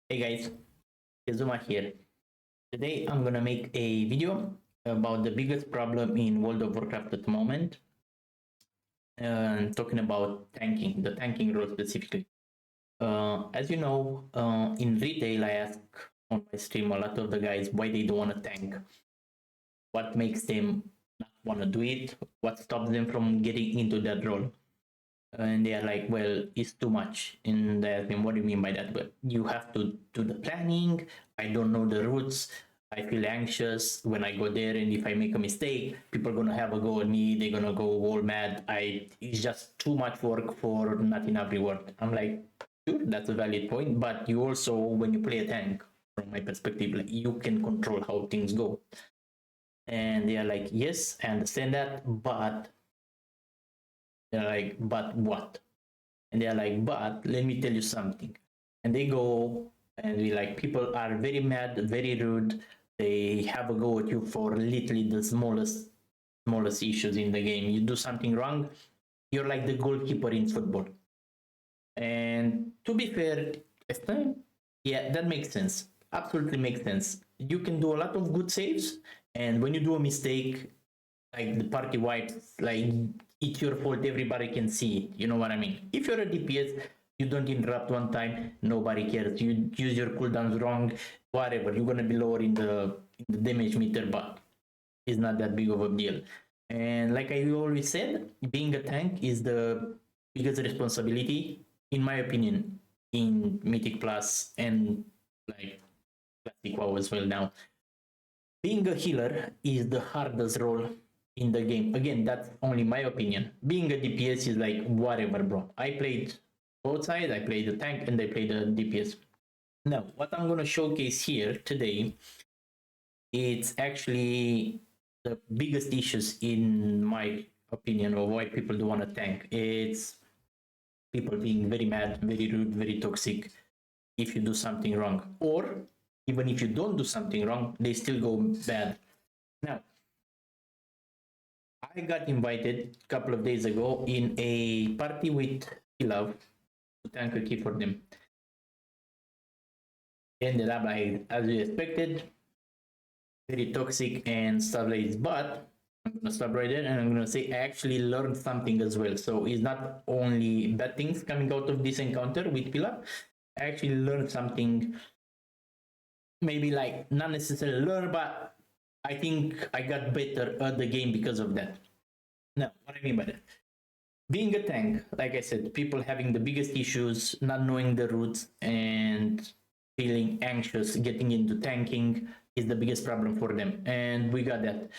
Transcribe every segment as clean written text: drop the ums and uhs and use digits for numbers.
Hey guys, Kizuma here. Today I'm gonna make a video about the biggest problem in World of Warcraft at the moment, and talking about tanking, the tanking role specifically. As you know, in retail, I ask on my stream a lot of the guys why they don't want to tank, what makes them not want to do it, what stops them from getting into that role. And they are like, well, it's too much. And I ask them, what do you mean by that? Well, you have to do the planning. I don't know the routes. I feel anxious when I go there, and if I make a mistake, people are gonna have a go at me. They're gonna go all mad. It's just too much work for not enough reward. I'm like, sure, that's a valid point, but you also, when you play a tank, from my perspective, like, you can control how things go. And they are like, yes, I understand that, but they're like, but what? And they're like, but let me tell you something. And they go, and we like, people are very mad, very rude. They have a go at you for literally the smallest issues in the game. You do something wrong, you're like the goalkeeper in football. And to be fair, yeah, that makes sense. Absolutely makes sense. You can do a lot of good saves, and when you do a mistake, like the party wipes, like it's your fault, everybody can see it. You know what I mean? If you're a DPS, you don't interrupt one time, nobody cares. You use your cooldowns wrong, whatever, you're gonna be lower in the damage meter, but it's not that big of a deal. And like I always said, being a tank is the biggest responsibility, in my opinion, in Mythic Plus and like Classic WoW as well now. Being a healer is the hardest role in the game. Again, that's only my opinion. Being a DPS is like whatever, bro. I played both sides. I played the tank and I played the DPS. Now, what I'm gonna showcase here today, it's actually the biggest issues in my opinion of why people don't want to tank. It's people being very mad, very rude, very toxic if you do something wrong, or even if you don't do something wrong, they still go bad. Now, I got invited a couple of days ago in a party with Pilav to tank a key for them. Ended up like as we expected, very toxic and stuff like this. But I'm gonna stop right there, and I'm gonna say I actually learned something as well. So it's not only bad things coming out of this encounter with Pilav. I actually learned something. Maybe like not necessarily learn, but I think I got better at the game because of that. Now, what I mean by that, being a tank, like I said, people having the biggest issues, not knowing the routes and feeling anxious getting into tanking is the biggest problem for them. And we got that.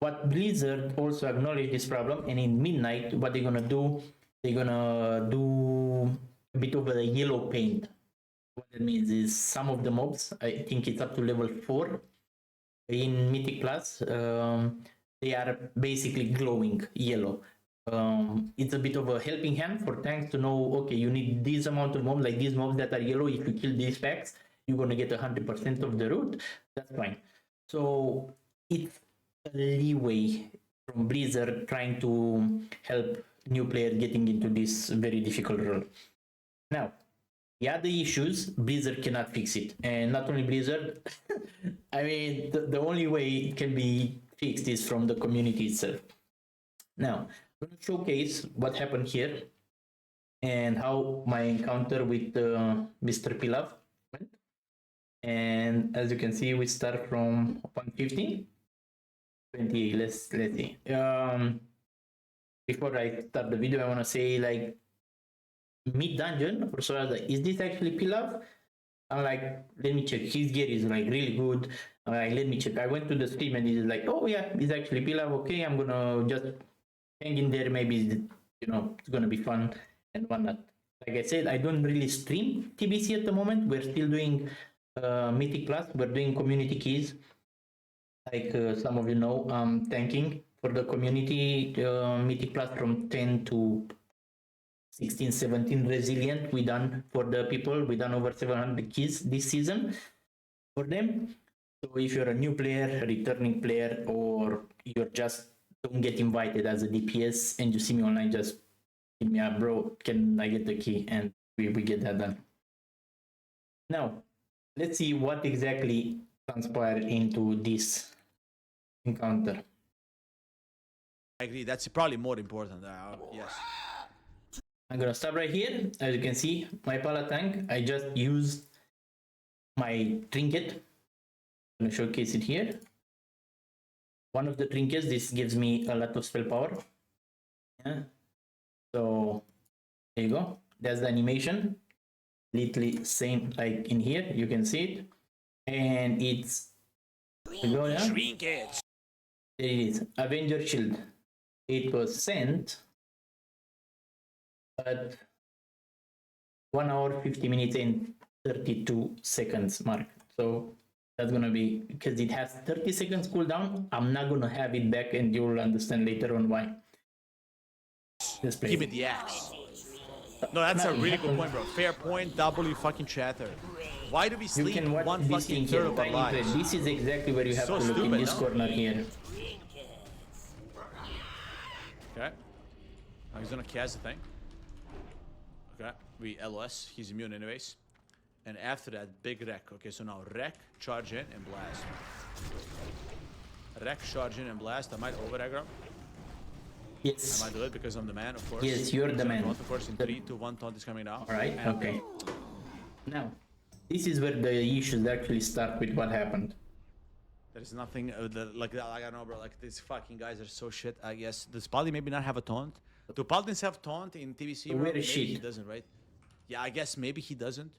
But Blizzard also acknowledged this problem, and in Midnight, what they're gonna do, they're gonna do a bit of a yellow paint. What that means is some of the mobs, I think it's up to level 4 in Mythic Plus, they are basically glowing yellow. It's a bit of a helping hand for tanks to know, okay, you need this amount of mobs, like these mobs that are yellow. If you kill these packs, you're gonna get 100% of the root. That's fine. So it's a leeway from Blizzard trying to help new players getting into this very difficult role. Now, the other issues, Blizzard cannot fix it. And not only Blizzard, I mean, the only way it can be fixed is from the community itself. Now, I'm going to showcase what happened here and how my encounter with Mr. Pilav went. And as you can see, we start from 150. 20, let's see. Before I start the video, I want to say, like, mid dungeon, or so I was like, is this actually Pilav? I'm like, let me check. His gear is like really good. I'm like, let me check. I went to the stream and he's like, oh yeah, it's actually Pilav. Okay, I'm gonna just hang in there. Maybe it's gonna be fun and whatnot. Like I said, I don't really stream TBC at the moment. We're still doing Mythic Plus. We're doing community keys. Like some of you know, tanking for the community Mythic Plus from 10 to 16, 17 resilient. We done for the people. We done over 700 keys this season for them. So if you're a new player, a returning player, or you're just don't get invited as a DPS and you see me online, just give me a bro, can I get the key? And we get that done. Now, let's see what exactly transpired into this encounter. I agree. That's probably more important. Yes. I'm gonna stop right here. As you can see, my Pala tank, I just used my trinket. I'm gonna showcase it here. One of the trinkets, this gives me a lot of spell power. Yeah. So there you go. That's the animation. Literally same like in here. You can see it. And it's Trinkets. There it is. Avenger Shield. It was sent at 1 hour 50 minutes and 32 seconds mark. So that's gonna be because it has 30 seconds cooldown. I'm not gonna have it back, and you'll understand later on why. Just play. Give me the axe. No, that's a really good point, bro. Fair point. W fucking chatter. Why do we You sleep can watch one this fucking thing here. third of our Tiny lives? thread. This is exactly where you have So to look in stupid, this no? corner here. Okay. Now he's gonna cast the thing. Okay. We LOS. He's immune anyways. And after that, big wreck. Okay, so now wreck, charge in, and blast. Wreck, charge in, and blast. I might over aggro. Yes. I might do it because I'm the man, of course. Yes, you're the man. Of course, in 3, 2, 1, taunt is coming now. Alright, And okay. Now, this is where the issues actually start with what happened. There's nothing like I don't know, bro. Like these fucking guys are so shit. I guess does Paladin maybe not have a taunt? Do Paladins have taunt in TBC? Where is Maybe shit? he doesn't, right? Yeah, I guess maybe he doesn't.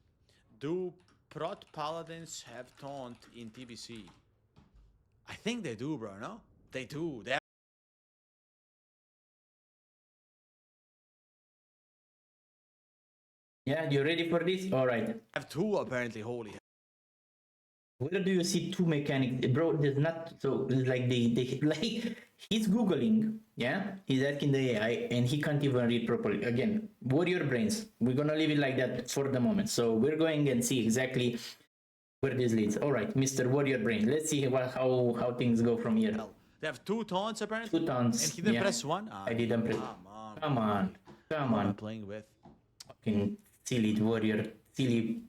Do Prot Paladins have taunt in TBC? I think they do, bro. No, they do. They Yeah, you ready for this? Alright. have two apparently. Holy. Where do you see two mechanics? Bro, there's not so like they like he's googling, yeah? He's asking the AI and he can't even read properly. Again, warrior brains. We're gonna leave it like that for the moment. So we're going and see exactly where this leads. Alright, Mr. Warrior Brain. Let's see how things go from here. They have two taunts apparently. Two taunts. And he didn't yeah. press one. I didn't press. Come on. Come What am I on. playing with? Fucking silly warrior. Silly.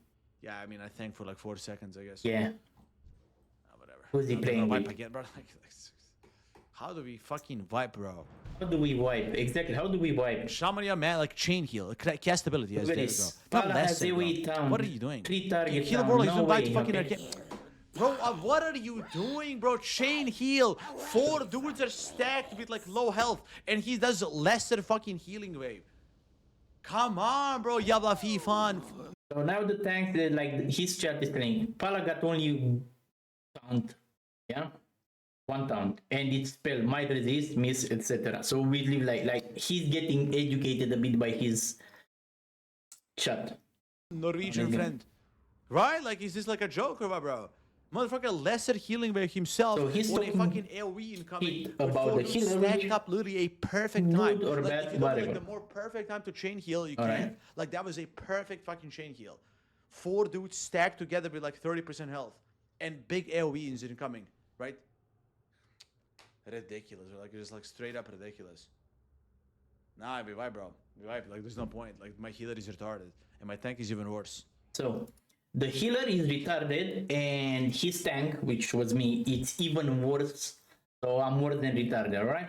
Yeah, I mean, I think for like 4 seconds, I guess. Yeah. Whatever. Who's he I'm gonna playing wipe with? again, bro. How do we fucking wipe, bro? How do we wipe? Exactly. How do we wipe? Shamania, man, like chain heal, cast ability. Yes, Look at there we this. go. Pala Not has lesser, a bro. wee town. What are you doing? 3 target Heal town. bro, he's No gonna buy way, fucking okay. arcane. Bro, what are you doing, bro? Chain heal. 4 dudes are stacked with like low health, and he does lesser fucking healing wave. Come on, bro. Yabla Fifan. So now the tank, like his chat is saying, Pala got only taunt, yeah, 1 taunt, and it's spell might resist, miss, etc. So we live like he's getting educated a bit by his chat. Norwegian Amazing. friend. Right? Like, is this like a joke or what, bro? Motherfucker, lesser healing wave himself So he's on a talking fucking AoE incoming. shit about the healer, stacked which up literally a perfect good time. or Like, bad, if you look at, like, whatever. the more perfect time to chain heal you Alright. can. Like, that was a perfect fucking chain heal. 4 dudes stacked together with like 30% health. And big AoE is incoming, right? Ridiculous. Like, just like straight up ridiculous. Nah, we vibe, bro. We vibe. Like, there's no point. Like, my healer is retarded. And my tank is even worse. So the healer is retarded, and his tank, which was me, it's even worse. So I'm worse than retarded, alright?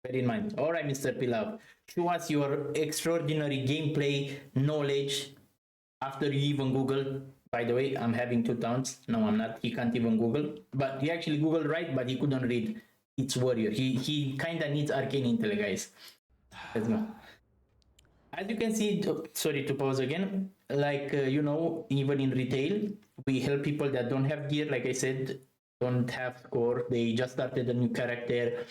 Bear in mind. Alright, Mr. Pilav. Show us your extraordinary gameplay knowledge after you even Google. By the way, I'm having 2 taunts. No, I'm not. He can't even Google. But he actually Googled right, but he couldn't read. It's warrior. He kinda needs arcane intel, guys. Let's go. As you can see, sorry to pause again, like, you know, even in retail, we help people that don't have gear, like I said, don't have score, they just started a new character,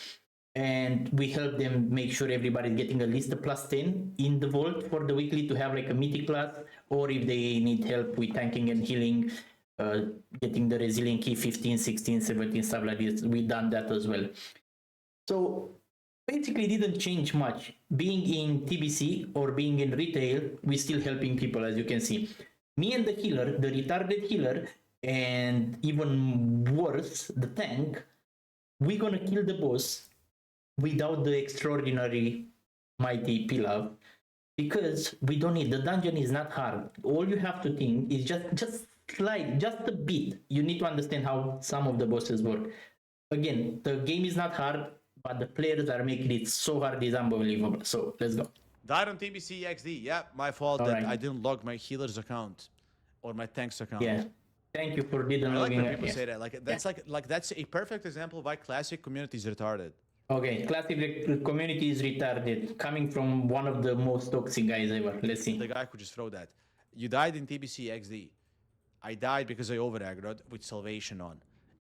and we help them make sure everybody's getting at least a +10 in the vault for the weekly to have like a mythic class, or if they need help with tanking and healing, getting the resilient key 15, 16, 17, stuff like this, we've done that as well. So basically didn't change much. Being in TBC or being in retail, we're still helping people, as you can see. Me and the healer, the retarded healer, and even worse, the tank, we're gonna kill the boss without the extraordinary mighty Pilav, because we don't need, the dungeon is not hard. All you have to think is just slight, just a bit. You need to understand how some of the bosses work. Again, the game is not hard, but the players are making it so hard, it's unbelievable. So let's go. Died on TBC XD. Yeah, my fault that Alright. I didn't log my healer's account or my tank's account. Yeah. Thank you for didn't I like logging. when people Yeah. say that. Like that's a perfect example of why classic community is retarded. Okay, classic community is retarded. Coming from one of the most toxic guys ever. Let's see. The guy could just throw that. You died in TBC XD. I died because I over aggroed with salvation on.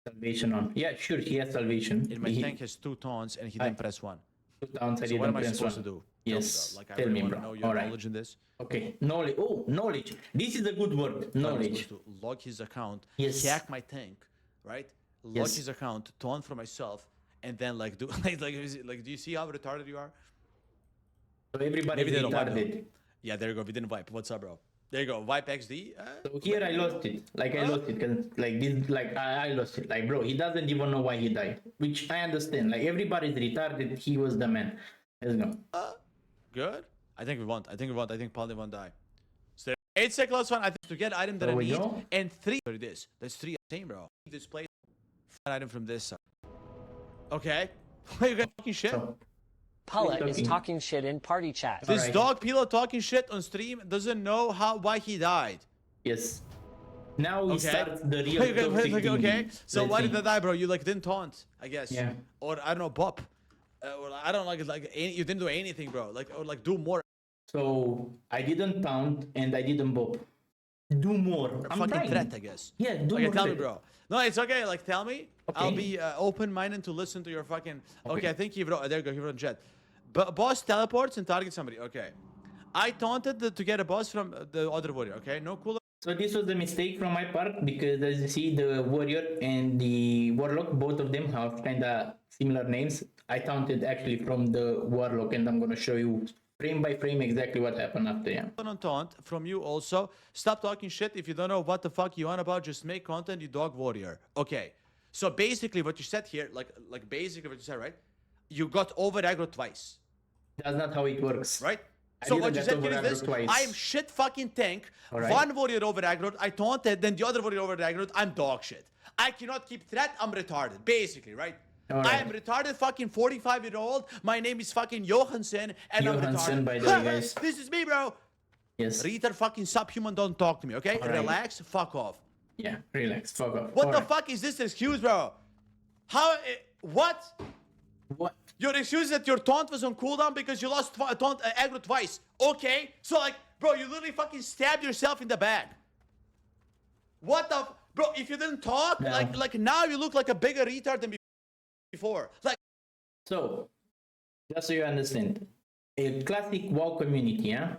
Salvation on. Yeah, sure, he has salvation. And my tank has 2 taunts and he didn't press 1. 2 towns, I So what didn't am I press supposed one. to do? Yes. Tell me, bro. Like, I Tell really me, want bro. to know your Alright. knowledge in this. Okay, knowledge. Oh, knowledge. This is a good word. What am I Knowledge. supposed to log his account, Yes. hack my tank, right? Log Yes. his account, taunt for myself, and then like do do you see how retarded you are? So everybody Maybe is they don't wipe retarded. Yeah, there you go. We didn't wipe. What's up, bro? There you go. Wipe XD. So here I lost it. Like I lost it. 'Cause, like this. Like I lost it. Like bro, he doesn't even know why he died. Which I understand. Like everybody's retarded. He was the man. Let's go. Good. I think we won. I think Pilav won't die. So 8 seconds one. I think to get item that I There we need go. and 3. What it is? That's 3 same, bro. This place. Item from this side. Okay. You got fucking shit. So Paula Who's is talking? talking shit in party chat. This Alright. dog Pila talking shit on stream doesn't know why he died. yes. Now we Okay. start the real toxic okay. thinking. So Let's why see. did I die, bro? You like didn't taunt, I guess. Yeah. Or I don't know, bop. Or I don't you didn't do anything, bro. Like do more. So I didn't taunt and I didn't bop. Do more. I'm Fucking trying. threat, I guess. Yeah, do Okay, more tell me, threat. bro. No, it's okay. Like, tell me. I'll Okay. be open-minded to listen to your fucking. Okay, Okay. I think he wrote. There you go. He wrote in chat. But boss teleports and targets somebody. Okay. I taunted to get a boss from the other warrior. Okay, no cool. So this was a mistake from my part because as you see the warrior and the warlock, both of them have kind of similar names. I taunted actually from the warlock and I'm gonna show you frame by frame exactly what happened after. Yeah. On taunt from you also. Stop talking shit. If you don't know what the fuck you on about, just make content, you dog warrior. Okay. So basically what you said here, like basically what you said, right? You got over aggro twice, That's not how it works. right? I So didn't what you get said over here is this: aggro twice. I am shit fucking tank. Alright. One warrior over aggroed, I taunted, then the other warrior over aggroed, I'm dog shit. I cannot keep threat, I'm retarded, basically, right? Alright. I am retarded, fucking 45-year-old. My name is fucking Johansson, and Johansson, I'm retarded. by the way, guys. This is me, bro. Yes. Retard fucking subhuman, don't talk to me, okay? Alright. Relax, fuck off. Yeah. Relax. Fuck off. What the Alright. fuck is this excuse, bro? How? What? What? Your excuse is that your taunt was on cooldown because you lost taunt aggro twice. Okay, so like, bro, you literally fucking stabbed yourself in the back. What the, bro? If you didn't talk, No. like now you look like a bigger retard than before. Like, So, just so you understand, a classic WoW community, yeah,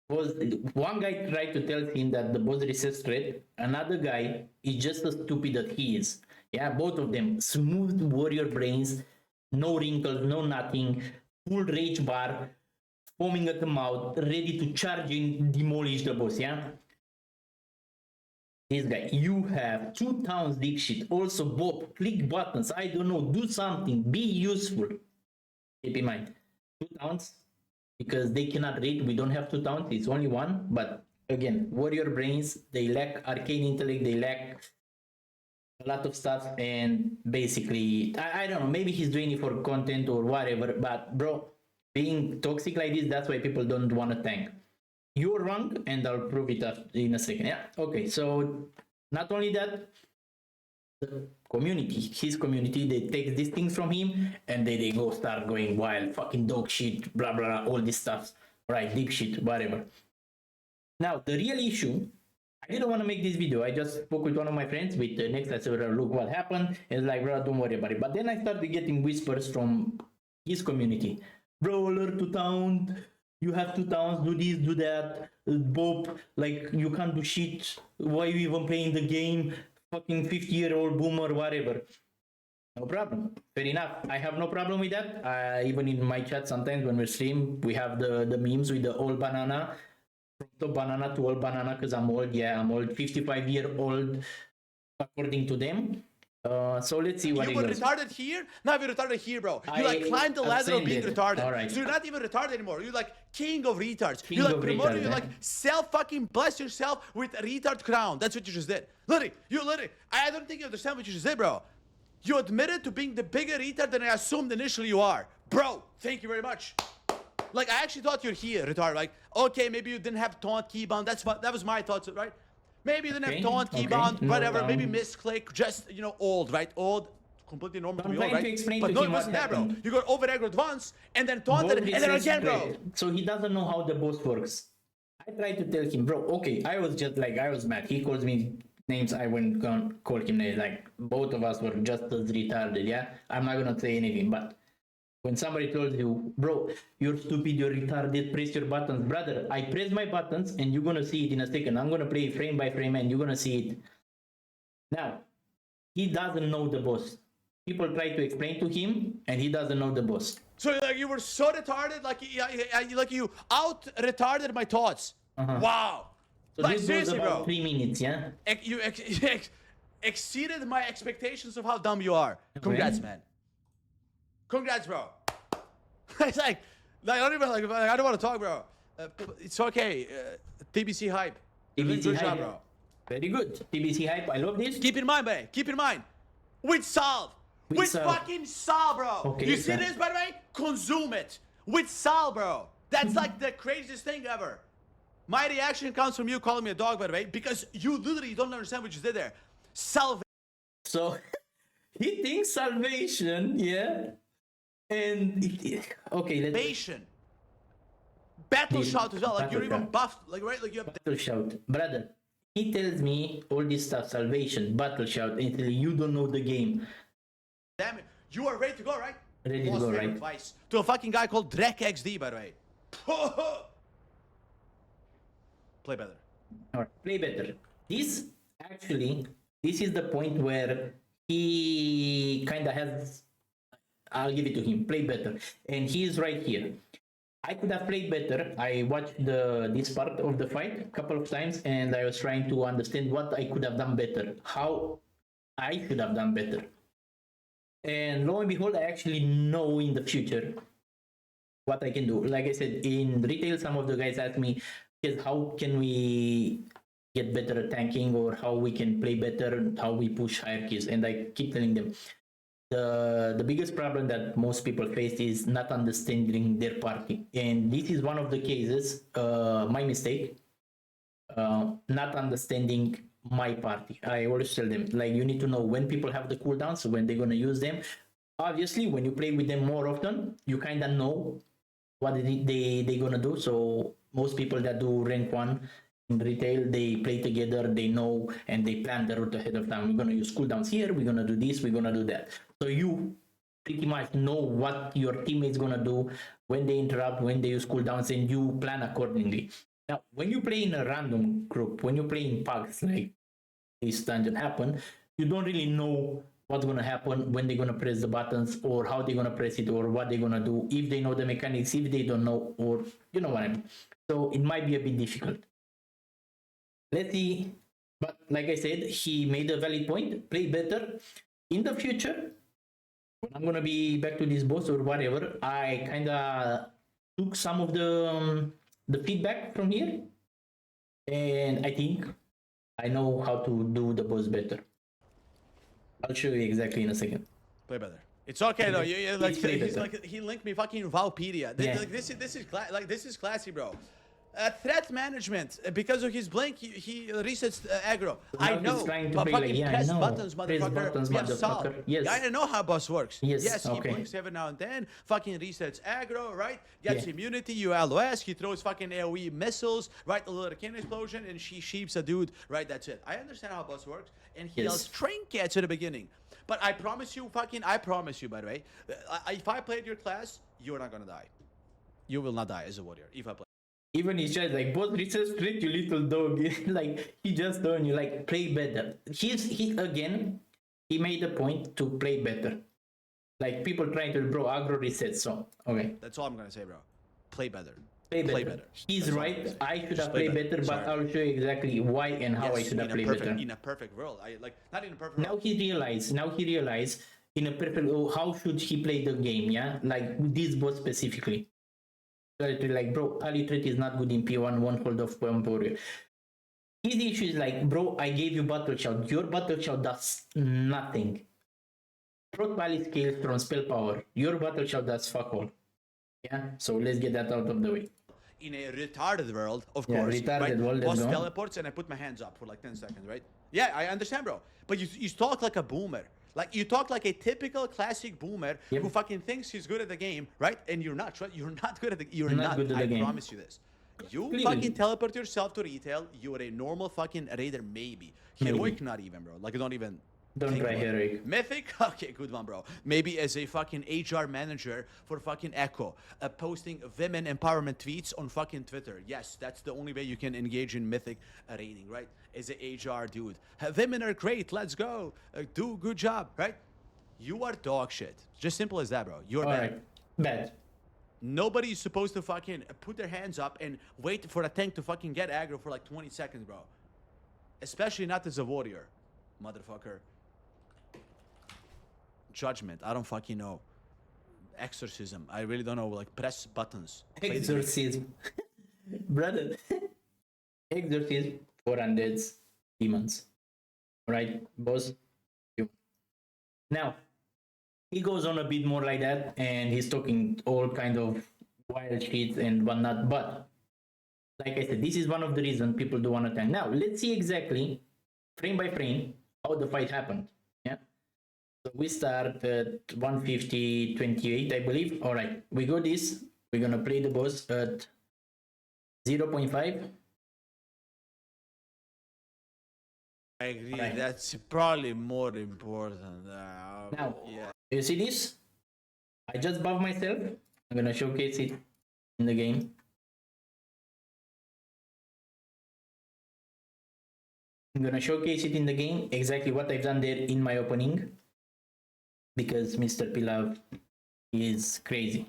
was one guy tried to tell him that the boss resets threat, another guy is just as stupid as he is. Yeah, both of them smooth warrior brains, no wrinkles, no nothing, full rage bar, foaming at the mouth, ready to charge in, demolish the boss. Yeah. This guy, you have 2 towns, deep shit. Also, Bob, click buttons. I don't know, do something, be useful. Keep in mind, 2 towns because they cannot read. We don't have 2 towns, it's only 1. But again, warrior brains, they lack arcane intellect, they lack a lot of stuff. And basically, I don't know, maybe he's doing it for content or whatever. But bro, being toxic like this, that's why people don't want to tank. You're wrong, and I'll prove it in a second. Yeah. Okay. So not only that, the community, his community, they take these things from him, and they go start going wild, fucking dog shit, blah blah, blah all this stuff, right? Deep shit, whatever. Now the real issue, I didn't want to make this video. I just spoke with one of my friends with the next. I said, look what happened. It's like, bro, don't worry about it. But then I started getting whispers from his community. Bro, learn to taunt. You have 2 towns, do this, do that. Bob, like, you can't do shit. Why you even playing the game? Fucking 50-year-old boomer, whatever. No problem. Fair enough. I have no problem with that. Even in my chat, sometimes when we stream, we have the memes with the old banana. From top banana to old banana, because I'm old. Yeah, I'm old. 55-year-old, according to them. So let's see what You he were goes. retarded here, now you're retarded here, bro. You like I- climbed the I'm ladder of saying being that. retarded. Alright. So you're not even retarded anymore. You're like king of retards. King You like of promoted, retards, you eh? like self fucking bless yourself with a retard crown. That's what you just did. Literally, I don't think you understand what you just did, bro. You admitted to being the bigger retard than I assumed initially you are. Bro, thank you very much. Like, I actually thought you're here, retard. Like, okay, maybe you didn't have taunt keybound. That was my thoughts, right? Maybe you didn't Okay, have taunt okay. keybound, No, whatever. Maybe um, misclick, just, old, right? Old, completely normal to I'm be old, trying to right? explain But to no, him it wasn't what that, bro. happened. You got over aggroed once, and then taunted, Both and then resets again, bro. straight. So he doesn't know how the boss works. I tried to tell him, bro, okay, I was just like, I was mad. He calls me names, I wouldn't call him names. Like, both of us were just as retarded, yeah? I'm not gonna say anything, but when somebody told you, bro, you're stupid, you're retarded, press your buttons. Brother, I press my buttons and you're gonna see it in a second. I'm gonna play frame by frame and you're gonna see it. Now, he doesn't know the boss. People try to explain to him and he doesn't know the boss. So, like, you were so retarded, like you out retarded my thoughts. Wow. So Like, this goes seriously, about bro. 3 minutes, yeah? You exceeded my expectations of how dumb you are. Congrats, man. Congrats, bro. It's like I don't even like. I don't want to talk, bro. It's okay. TBC hype. You're doing TBC good hype. job, bro. Very good. TBC hype, I love this. Keep in mind, man. Keep in mind. With sal. With sal. fucking sal, bro. Okay, You see sal. this, by the way? Consume it. With sal, bro. That's like the craziest thing ever. My reaction comes from you calling me a dog, by the way, because you literally don't understand what you did there. Salvation. So he thinks salvation, yeah? And okay, let's Battle Dude, shout as well. Like, you're battle even shout. buffed. Like, right? Like, you have battle shout. Brother, he tells me all this stuff, salvation, battle shout, until you don't know the game. damn it. You are ready to go, right? Ready to Most go, favorite right? advice to a fucking guy called Drek XD, by the way. Play better. Or play better. This is the point where he kind of has. I'll give it to him. Play better, and he is right here. I could have played better. I watched this part of the fight a couple of times, and I was trying to understand what I could have done better, how I could have done better. And lo and behold, I actually know in the future what I can do. Like I said, in retail, some of the guys asked me, "Yes, how can we get better at tanking, or how we can play better, how we push hierarchies?" And I keep telling them, the biggest problem that most people face is not understanding their party, and this is one of the cases, my mistake, not understanding my party. I always tell them, like, you need to know when people have the cooldowns, when they're going to use them. Obviously, when you play with them more often, you kind of know what they're going to do. So most people that do rank 1 in retail, they play together, they know, and they plan the route ahead of time. We're going to use cooldowns here, we're going to do this, we're going to do that. So you pretty much know what your teammates going to do, when they interrupt, when they use cooldowns, and you plan accordingly. Now, when you play in a random group, when you play in pugs, like this dungeon happen, you don't really know what's going to happen, when they're going to press the buttons, or how they're going to press it, or what they're going to do, if they know the mechanics, if they don't know, or you know what I mean. So it might be a bit difficult. Let's see. But like I said, he made a valid point. Play better. In the future, when I'm going to be back to this boss or whatever, I kind of took some of the feedback from here, and I think I know how to do the boss better. I'll show you exactly in a second. Play better. It's okay though. Like, play he's better. like, he linked me fucking Wowpedia. Yeah. Like, this is classy, bro. Threat management, because of his blink, he resets aggro. now I he's know, trying to but play fucking like, yeah, I press know. buttons, Press motherfucker. buttons, We have solved. motherfucker. Yes. Yeah, I know how boss works. Yes, he okay. blinks every now and then, fucking resets aggro, right? Gets Yeah. immunity, you LOS, he throws fucking AoE missiles, right? A little cannon explosion, and she sheeps a dude, right? That's it. I understand how boss works, and he Yes. yells trinkets at the beginning. But I promise you, by the way, if I played your class, you're not gonna die. You will not die as a warrior if I play. Even his chat, like, both research straight, you little dog. Like, he just told you, like, play better. He made a point to play better. Like, people trying to, bro, aggro reset, so, okay. That's all I'm gonna say, bro. Play better. Play better. Play better. He's That's all right. I'm saying. I should Just have play played better, but Sorry. I'll show you exactly why and how I Yes, should have in a played perfect, better. in a perfect world. Not in a perfect Now world. he realized in a perfect, oh, how should he play the game, yeah, like this boss specifically. Like, bro, Ali threat is not good in P1, one hold of one warrior. His issue is like, bro, I gave you battle shout, your battle shout does nothing. Brought value scales from spell power, your battle shout does fuck all. Yeah, so let's get that out of the way. In a retarded world, of Yeah, course, retarded right? world, let's Boss go. teleports and I put my hands up for like 10 seconds, right? Yeah, I understand, bro. But you talk like a boomer. Like, you talk like a typical classic boomer Yep. who fucking thinks he's good at the game, right? And you're not. You're not good at the You're Not not. good at the I game. promise you this. You Clearly. fucking teleport yourself to retail, you're a normal fucking raider, maybe. Heroic, not even, bro. Like, don't even... Don't think try about it. heroic. Mythic? Okay, good one, bro. Maybe as a fucking HR manager for fucking Echo, posting women empowerment tweets on fucking Twitter. Yes, that's the only way you can engage in Mythic raiding, right? As a HR dude. Women are great, let's go. Do good job, right? You are dog shit. Just simple as that, bro. You're bad. Alright, bad. Nobody is supposed to fucking put their hands up and wait for a tank to fucking get aggro for like 20 seconds, bro. Especially not as a warrior, motherfucker. Judgment, I don't fucking know. Exorcism, I really don't know. Like, press buttons. Play the game. Exorcism. Brother. Exorcism for undeads, demons. Alright, boss. You. Now, he goes on a bit more like that, and he's talking all kind of wild shit and whatnot. But like I said, this is one of the reasons people do want to tank. Now, let's see exactly, frame by frame, how the fight happened. Yeah. So we start at 150.28, I believe. All right, we got this. We're gonna play the boss at 0.5. I agree, Alright. that's probably more important. Now, yeah. you see this? I just buff myself. I'm gonna showcase it in the game. I'm gonna showcase it in the game exactly what I've done there in my opening, because Mr. Pilav is crazy.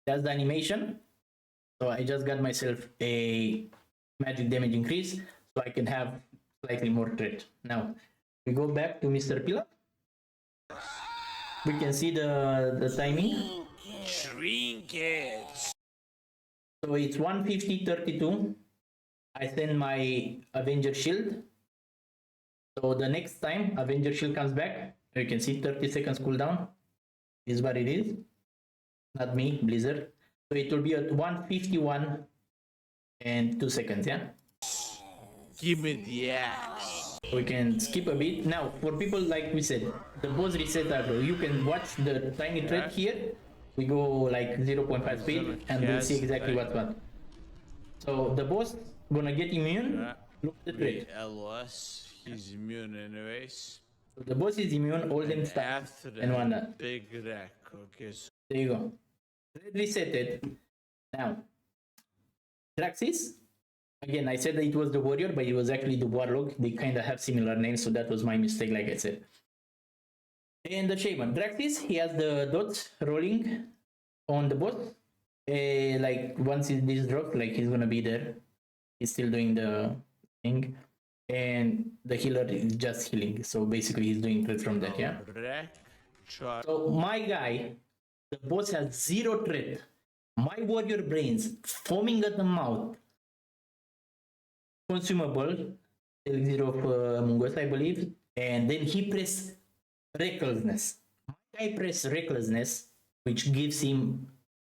That's the animation. So I just got myself a magic damage increase so I can have slightly more threat. Now we go back to Mr. Pilav. We can see the timing. Trinkets. So it's 150.32. I send my Avenger Shield. So the next time Avenger Shield comes back, you can see 30 seconds cooldown. This is what it is. Not me, Blizzard. So it will be at 151 and 2 seconds, yeah? Give me the axe. We can skip a bit. Now, for people like we said, the boss reset aggro, you can watch the tiny thread here. We go like 0.5 speed and we'll see exactly what's what. So the boss gonna get immune. Look at the thread. LS, he's immune anyways. So the boss is immune, all them stuff After and that, whatnot. big wreck. Okay, so There you go. Thread resetted. Now, Draxis. Again, I said that it was the warrior, but it was actually the warlock. They kind of have similar names, so that was my mistake, like I said. And the shaman, Draxis, he has the dots rolling on the boss. Like once this drops, like he's gonna be there. He's still doing the thing, and the healer is just healing. So basically, he's doing threat from that, yeah. wreck. So my guy, the boss has 0 threat. My warrior brains foaming at the mouth. Consumable, elixir of Mungus, I believe, and then he press recklessness. My guy press recklessness, which gives him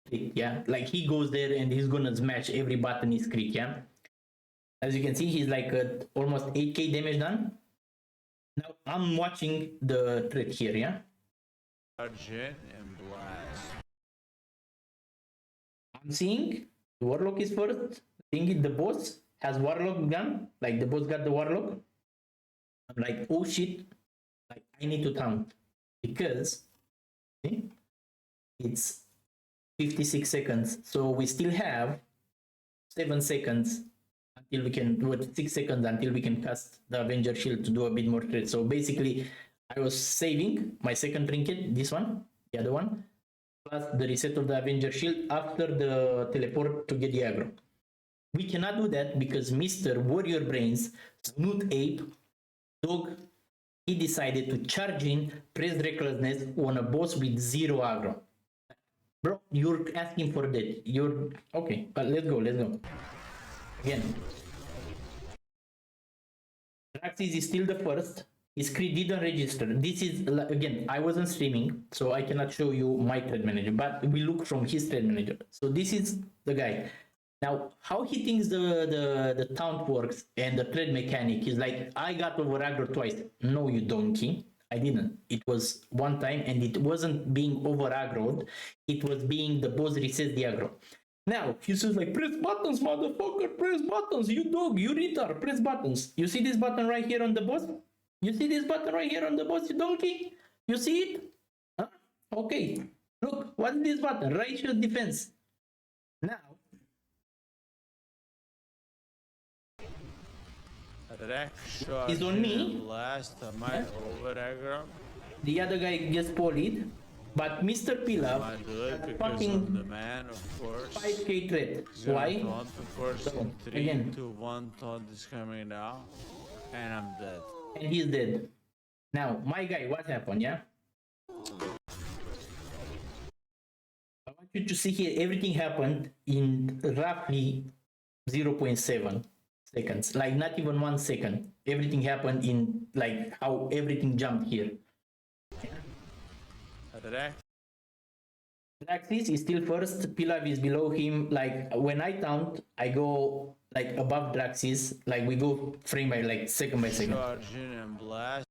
crit, yeah, like he goes there and he's gonna smash every button is crit, yeah. As you can see, he's like almost 8k damage done. Now I'm watching the threat here, yeah. Argent and blast. I'm seeing the warlock is first. Thing is, the boss has warlock gun, like the boss got the warlock. I'm like, oh shit, like I need to taunt because see, it's 56 seconds, so we still have 7 seconds until we can do it, 6 seconds until we can cast the Avenger Shield to do a bit more threat. So basically I was saving my second trinket, this one, the other one, plus the reset of the Avenger shield after the teleport to get the aggro. We cannot do that because Mr. Warrior Brains, Snoot Ape, Dog, he decided to charge in, press Recklessness on a boss with 0 aggro. Bro, you're asking for that. You're okay, but let's go. Again, Draxis is still the first. His creed didn't register. This is, again, I wasn't streaming, so I cannot show you my trade manager, but we look from his trade manager. So this is the guy. Now, how he thinks the taunt works and the trade mechanic is like, I got over aggro twice. No, you donkey. I didn't. It was one time, and it wasn't being over aggroed. It was being the boss resets the aggro. Now, he says like, press buttons, motherfucker, press buttons, you dog, you retard, press buttons. You see this button right here on the boss? You see this button right here on the boss, you donkey? You see it? Huh? Okay. Look, what's this button? Righteous defense. Now, he's on me. Last time I over aggro. The other guy gets bullied, but Mr. Pilav I do it because fucking I'm the man, of course. 5k threat. Gonna Why? taunt, of course, So, in 3, again. 2, 1, taunt is coming down, and I'm dead. And he's dead. Now, my guy, what happened, yeah? I want you to see here, everything happened in roughly 0.7 seconds. Like, not even 1 second. Everything happened in, like, how everything jumped here. Draxis is still first, Pilav is below him. Like, when I taunt, I go, like, above Draxis. Like, we go frame by, like, second by second. Charging and blast.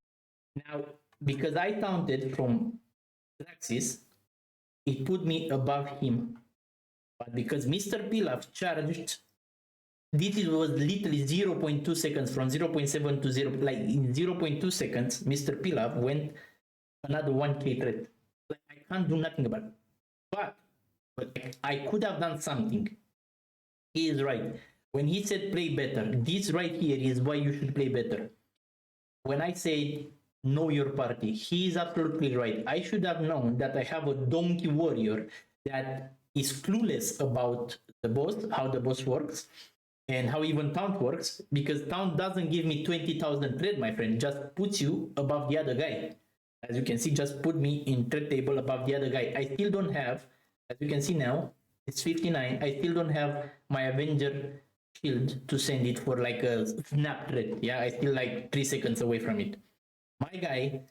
Now, because I taunted from Draxis, it put me above him. But because Mr. Pilav charged, this was literally 0.2 seconds, from 0.7 to 0, like in 0.2 seconds, Mr. Pilav went another 1k threat. Like, I can't do nothing about it. But I could have done something. He is right. When he said play better, this right here is why you should play better. When I say know your party, he is absolutely right. I should have known that I have a donkey warrior that is clueless about the boss, how the boss works, and how even taunt works, because taunt doesn't give me 20,000 trade, my friend. Just puts you above the other guy. As you can see, just put me in trade table above the other guy. I still don't have, as you can see now, it's 59. I still don't have my Avenger shield to send it for like a snap trade. Yeah, I still like 3 seconds away from it. My guy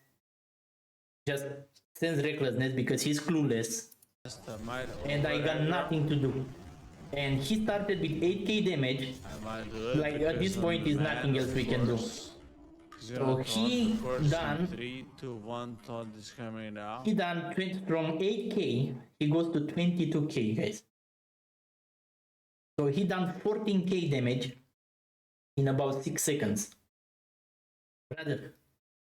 just sends Recklessness because he's clueless, and I got nothing to do. And he started with 8k damage. Like, at this point is nothing else we can do. So he done 3, 2, 1, taunt is coming down. He done 20, from 8k he goes to 22k, guys. So he done 14k damage in about 6 seconds. Brother,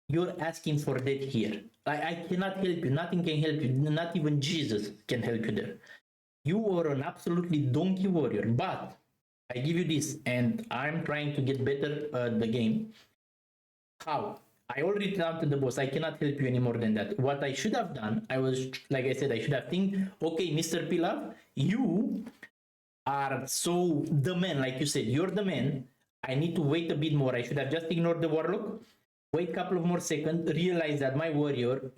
you're asking for that here. I cannot help you. Nothing can help you. Not even Jesus can help you there. You are an absolutely donkey warrior. But I give you this, and I'm trying to get better at the game. How? I already taunted the boss. I cannot help you any more than that. What I should have done, I was, like I said, I should have think, okay, Mr. Pilav, you are so the man, like you said, you're the man. I need to wait a bit more. I should have just ignored the warlock, wait a couple of more seconds, realize that my warrior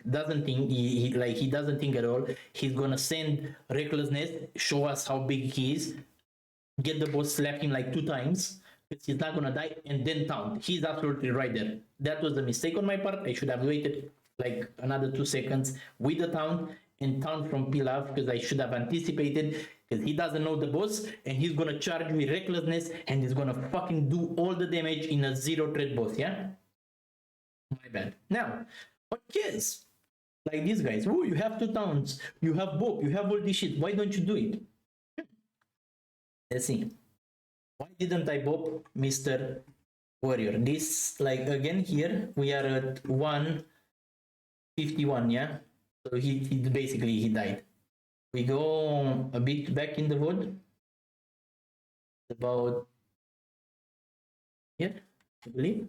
doesn't think, he doesn't think at all. He's gonna send Recklessness, show us how big he is, get the boss, slap him like 2 times, because he's not gonna die, and then taunt. He's absolutely right there. That was a mistake on my part. I should have waited like another 2 seconds with the taunt and taunt from Pilav, because I should have anticipated, because he doesn't know the boss, and he's gonna charge with Recklessness, and he's gonna fucking do all the damage in a 0 threat boss, yeah? My bad. Now, but yes, like these guys, oh, you have 2 taunts, you have Bob, you have all this shit, why don't you do it? Let's see. Why didn't I Bob Mr. Warrior? This, like, again, here we are at 151, yeah? So he basically he died. We go a bit back in the wood. About here, I believe.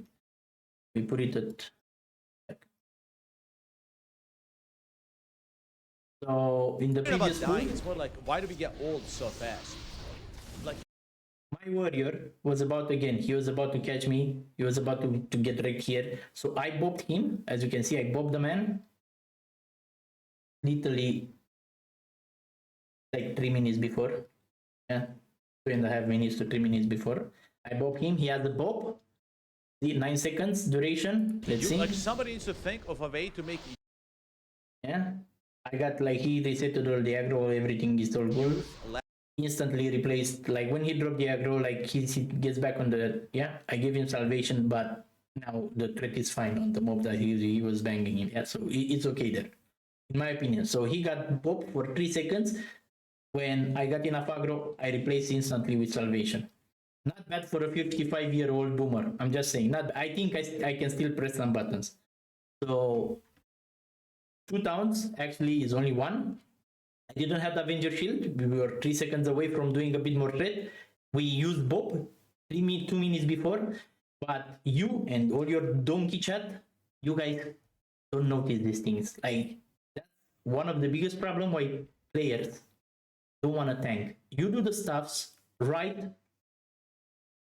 We put it at So in the It's not about previous pool, dying, it's more like, why do we get old so fast? Like, my warrior was about, again, he was about to catch me. He was about to get wrecked here. So I bopped him. As you can see, I bopped the man. Literally like 3 minutes before. Yeah, 2.5 minutes to 3 minutes before. I bopped him. He has the bop. The 9 seconds duration. Let's see. like somebody needs to think of a way to make Yeah. I got like he resetted all the aggro, everything is all good. Instantly replaced, like when he dropped the aggro, like he gets back on the, yeah, I gave him salvation, but now the threat is fine on the mob that he was banging him. Yeah, so it's okay there, in my opinion. So he got popped for 3 seconds. When I got enough aggro, I replaced instantly with salvation. Not bad for a 55-year-old boomer. I'm just saying. Not. I think I can still press some buttons. So 2 towns actually is only 1. I didn't have the Avenger Shield. We were 3 seconds away from doing a bit more threat. We used Bob 2 minutes before. But you and all your donkey chat, you guys don't notice these things. Like, that's one of the biggest problem why players don't want to tank. You do the stuffs right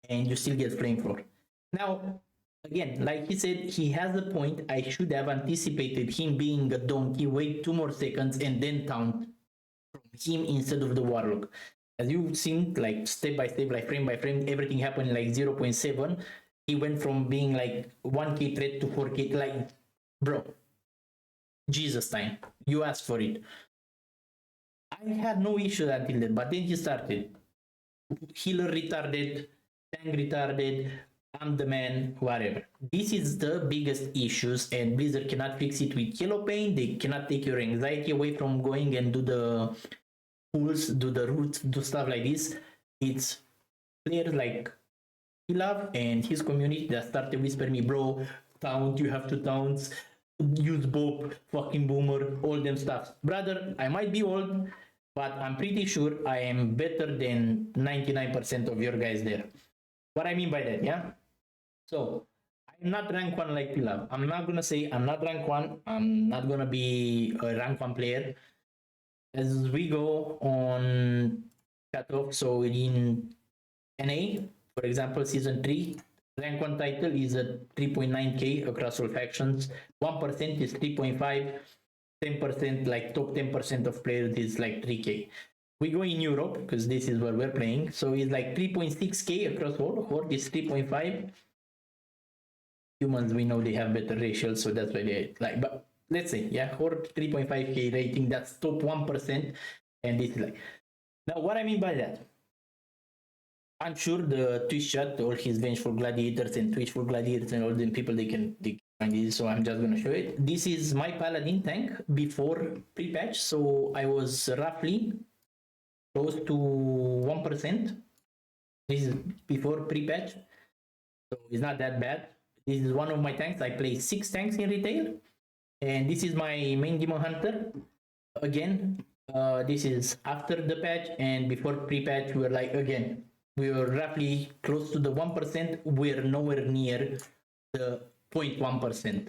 and you still get flamethrower. Now, again, like he said, he has a point. I should have anticipated him being a donkey, wait 2 more seconds and then taunt from him instead of the warlock. As you've seen, like step by step, like frame by frame, everything happened like 0.7. He went from being like 1k threat to 4k. Like, bro, Jesus time. You asked for it. I had no issue until then, but then he started. Healer retarded, tank retarded, I'm the man, whatever. This is the biggest issues, and Blizzard cannot fix it with yellow paint. They cannot take your anxiety away from going and do the pools, do the roots, do stuff like this. It's players like Pilav and his community that started whispering me, bro, taunt, you have to taunt, use Bob, fucking boomer, all them stuff. Brother, I might be old, but I'm pretty sure I am better than 99% of your guys there. What I mean by that, yeah? So, I'm not rank 1 like Pilav. I'm not gonna say I'm not rank 1. I'm not gonna be a rank 1 player. As we go on cutoff, so in NA, for example, season 3, rank 1 title is a 3.9k across all factions. 1% is 3.5. 10%, like top 10% of players is like 3k. We go in Europe because this is where we're playing, so it's like 3.6k across all. Horde is 3.5. Humans, we know they have better ratios, so that's why they like. But let's say, yeah, Horde 3.5k rating, that's top 1%, and this is like. Now, what I mean by that, I'm sure the Twitch chat, all his Vengeful Gladiators and Twitchful Gladiators and all them people, they can find this, so I'm just gonna show it. This is my Paladin tank before pre-patch, so I was roughly close to 1%. This is before pre-patch, so it's not that bad. This is one of my tanks. I play 6 tanks in retail, and this is my main Demon Hunter. Again, this is after the patch, and before pre-patch, we were like, again, we were roughly close to the 1%. We're nowhere near the 0.1%.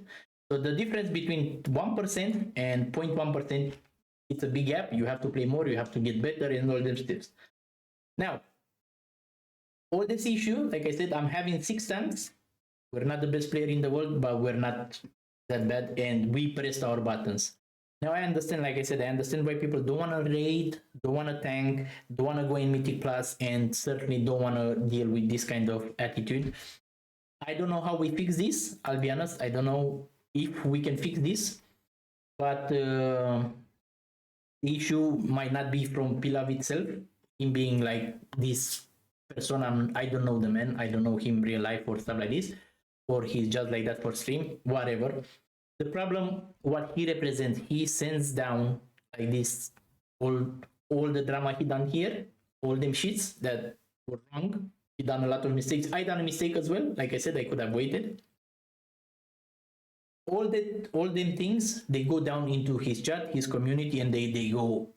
So the difference between 1% and 0.1%, it's a big gap. You have to play more, you have to get better, and all those tips. Now, all this issue, like I said, I'm having 6 tanks. We're not the best player in the world, but we're not that bad, and we pressed our buttons. Now I understand, like I said, I understand why people don't want to raid, don't want to tank, don't want to go in Mythic Plus, and certainly don't want to deal with this kind of attitude. I don't know how we fix this. I'll be honest. I don't know if we can fix this, but the issue might not be from Pilav itself, him being like this person. I don't know the man. I don't know him real life or stuff like this, or he's just like that for stream, whatever. The problem, what he represents, he sends down like this all the drama he done here, all them shits that were wrong. He done a lot of mistakes. I done a mistake as well. Like I said, I could have waited. All them things, they go down into his chat, his community, and they go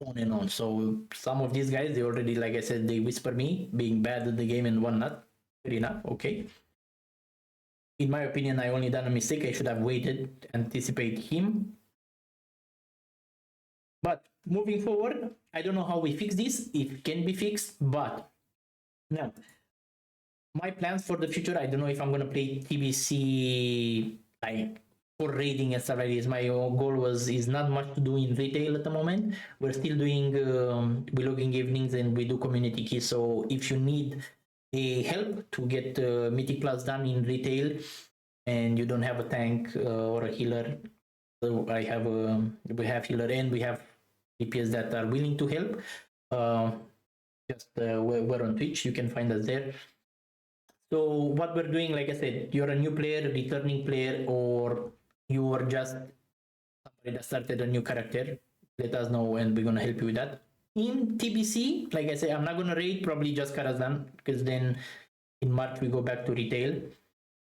on and on. So some of these guys, they already, like I said, they whisper me being bad at the game and whatnot. Fair enough, okay. In my opinion, I only done a mistake. I should have waited to anticipate him. But moving forward, I don't know how we fix this, if it can be fixed, but now my plans for the future, I don't know if I'm gonna play TBC like for raiding and stuff like this. My goal is not much to do in retail at the moment. We're still doing vlogging evenings and we do community keys. So if you need a help to get Mythic Plus done in retail and you don't have a tank or a healer, so I have we have healer and we have DPS that are willing to help. We're on Twitch. You can find us there. So what we're doing, like I said, you're a new player, returning player, or you are just somebody that started a new character, let us know and we're gonna help you with that. In TBC, like I said, I'm not gonna raid, probably just Karazhan, because then in March we go back to retail,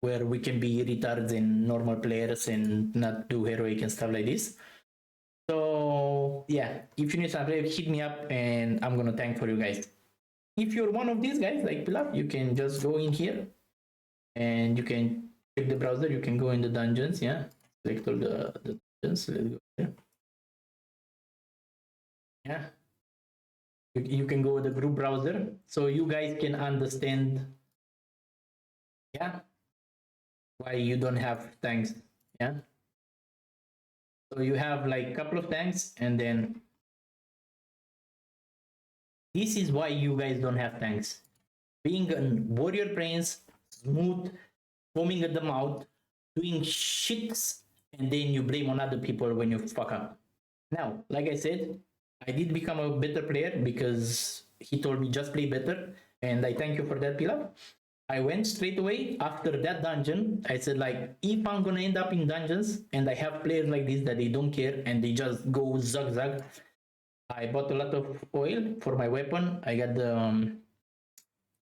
where we can be retards and normal players and not do heroic and stuff like this. So yeah, if you need some help, hit me up and I'm gonna thank for you guys. If you're one of these guys like Pilav, you can just go in here and you can check the browser. You can go in the dungeons. Yeah, select all the dungeons. Let's go here. Yeah, you can go with the group browser, so you guys can understand. Yeah, why you don't have tanks. Yeah, so you have like a couple of tanks, and then this is why you guys don't have tanks. Being a warrior prince, smooth, foaming at the mouth, doing shits, and then you blame on other people when you fuck up. Now, like I said, I did become a better player because he told me just play better, and I thank you for that, Pilav. I went straight away after that dungeon. I said, like, if I'm gonna end up in dungeons and I have players like this that they don't care and they just go zag, I bought a lot of oil for my weapon. I got the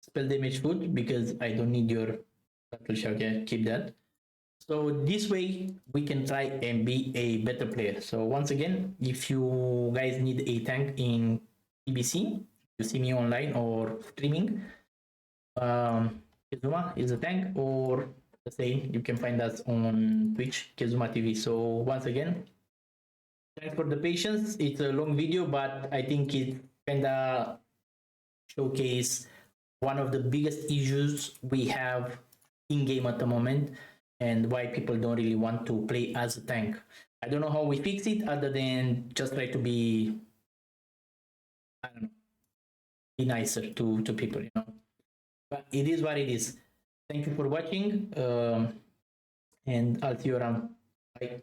spell damage food because I don't need your battle shock. Yeah, keep that. So this way we can try and be a better player. So once again, if you guys need a tank in TBC, you see me online or streaming, Kezuma is a tank, or the same, you can find us on Twitch, Kezuma TV. So once again, thanks for the patience. It's a long video, but I think it kinda showcase one of the biggest issues we have in game at the moment and why people don't really want to play as a tank. I don't know how we fix it other than just try to be, I don't know, be nicer to people, you know. But it is what it is. Thank you for watching, and I'll see you around. Bye.